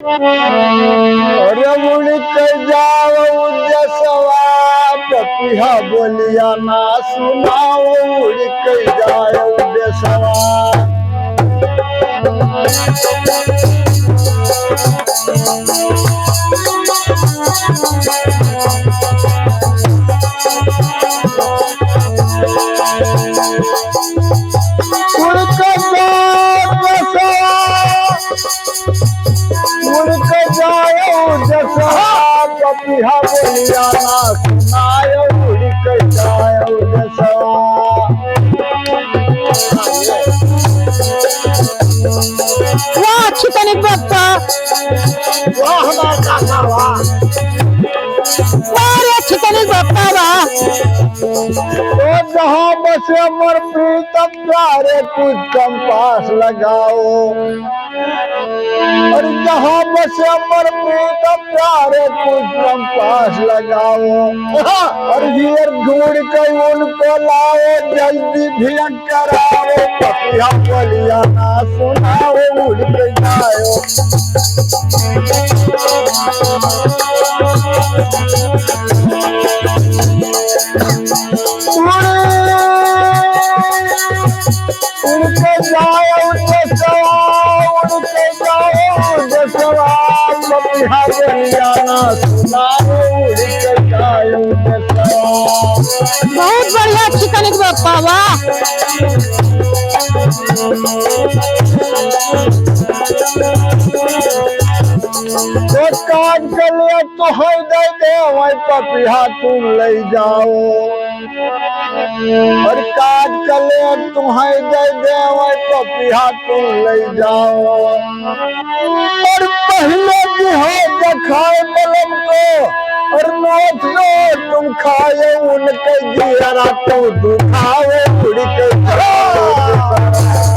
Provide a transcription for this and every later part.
अरे मुड़ी के जाओ जसवा पपिहा बोलिया ना सुनाओ मुड़ी के जाओ जसवा उड़के जाओ जसवा पपिहा बोलिया ना सुनाओ उड़के जाओ जसवा वाह चिकनिक बाप्पा वाह ना काका वाह वाह चिकनिक बाप्पा वाह तो जहाँ बसे अमर प्रीतम प्यारे कुछ कम पास लगाओ और जहाँ बसे अमर प्रीतम प्यारे कुछ कम पास लगाओ और हीर ढूंढ के उनको लाओ जल्दी भियन कराओ पपिया बोलिया ना सुनाओ उड़ के जाओ उड़के जाओ जसवा उड़के जाओ जसवा पपिहा बोलिया ना सुनाओ उड़के जाओ जसवा बहुत बढ़िया चिकनिक बाप्पा वाह तो काट के लिए तो है दे वही पपिहा तुम ले जाओ और काट के लिए तुम्हें दे वही पपिहा तुम ले जाओ और पहले भी हो दिखाए मलम को और नोट नोट तुम खाए उनके जियरा तो दुखाओ उड़ के जाओ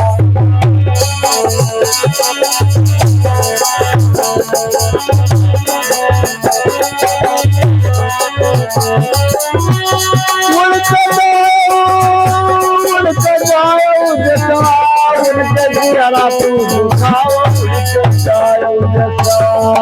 उड़के जाओ जसवा उनके जियरा तू दुखाओ उड़के जाओ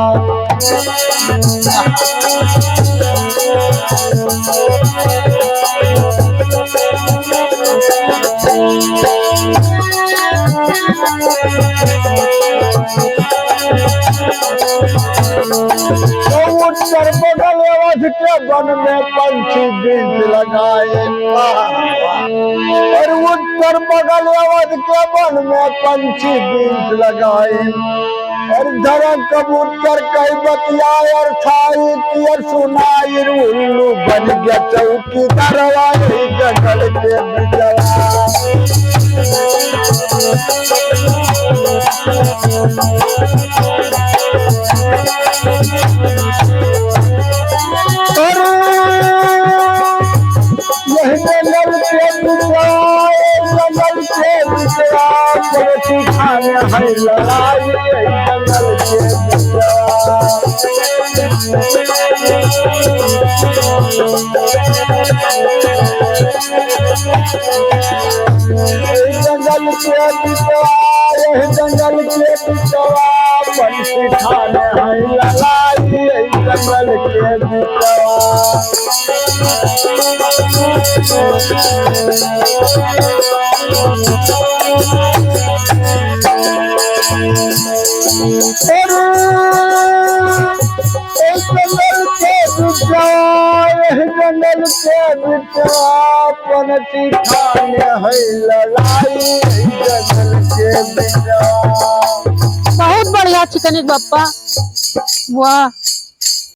उत्तर बगल अवध के वन में पंछी बीज लगाए और उत्तर बगल अवध के वन में पंछी बीज लगाए और धरा कबूतर कई बतियाए और छाई की और सुनाई उल्लू बन गया चौकी दरवाजे जंगल के बिजवा जंगल के बिचरा पड़ोसी खाने है लड़ाई जंगल के जंगल के बिचरा जंगल के बिचरा पड़ोसी खाने है लड़ाई जंगल के बिचरा जंगल के बिचवा पनती खाने है लड़ाई जंगल के बिचवा बहुत बढ़िया चिकनिक बाप्पा वाह